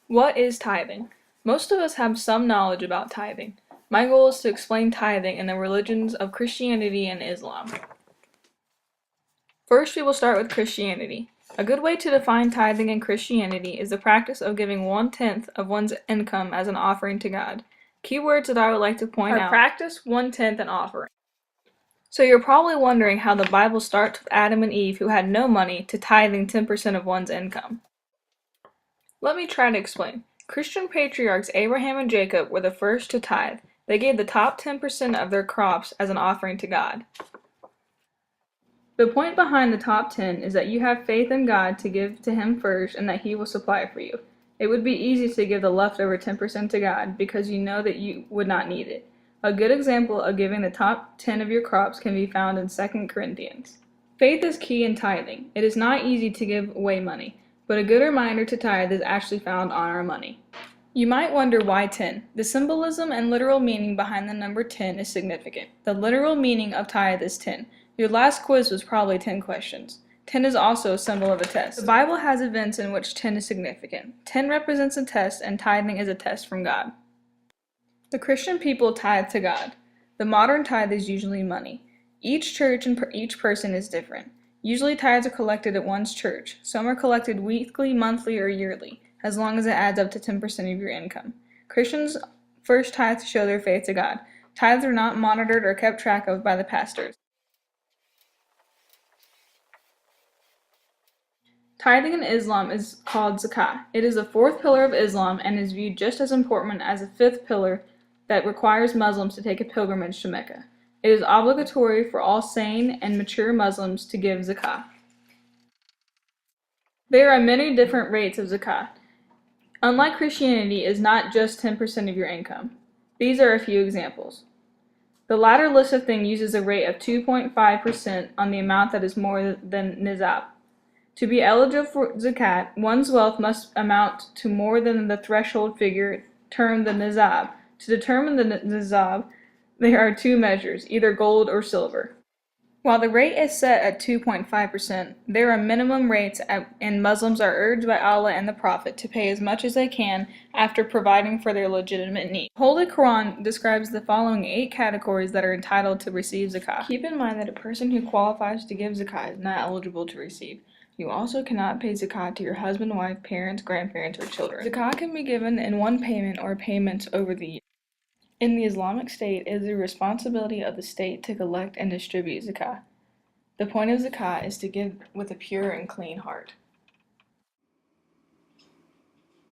What is tithing? Most of us have some knowledge about tithing. My goal is to explain tithing in the religions of Christianity and Islam. First, we will start with Christianity. A good way to define tithing in Christianity is the practice of giving 1/10 of one's income as an offering to God. Keywords that I would like to point out: practice, 1/10, and offering. So you're probably wondering how the Bible starts with Adam and Eve, who had no money, to tithing 10% of one's income. Let me try to explain. Christian patriarchs Abraham and Jacob were the first to tithe. They gave the top 10% of their crops as an offering to God. The point behind the top 10 is that you have faith in God to give to Him first and that He will supply for you. It would be easy to give the leftover 10% to God because you know that you would not need it. A good example of giving the top 10 of your crops can be found in 2 Corinthians. Faith is key in tithing. It is not easy to give away money, but a good reminder to tithe is actually found on our money. You might wonder why 10. The symbolism and literal meaning behind the number 10 is significant. The literal meaning of tithe is 10. Your last quiz was probably 10 questions. 10 is also a symbol of a test. The Bible has events in which 10 is significant. 10 represents a test, and tithing is a test from God. The Christian people tithe to God. The modern tithe is usually money. Each church and each person is different. Usually tithes are collected at one's church. Some are collected weekly, monthly, or yearly, as long as it adds up to 10% of your income. Christians first tithe to show their faith to God. Tithes are not monitored or kept track of by the pastors. Tithing in Islam is called zakah. It is the fourth pillar of Islam and is viewed just as important as the fifth pillar that requires Muslims to take a pilgrimage to Mecca. It is obligatory for all sane and mature Muslims to give zakah. There are many different rates of zakah. Unlike Christianity, it is not just 10% of your income. These are a few examples. The latter list of things uses a rate of 2.5% on the amount that is more than nizab. To be eligible for zakat, one's wealth must amount to more than the threshold figure termed the nizab. To determine the nizab, there are two measures, either gold or silver. While the rate is set at 2.5%, there are minimum rates and Muslims are urged by Allah and the Prophet to pay as much as they can after providing for their legitimate needs. The Holy Quran describes the following 8 categories that are entitled to receive zakah. Keep in mind that a person who qualifies to give zakah is not eligible to receive. You also cannot pay zakat to your husband, wife, parents, grandparents, or children. Zakat can be given in one payment or payments over the year. In the Islamic State, it is the responsibility of the state to collect and distribute zakah. The point of zakah is to give with a pure and clean heart.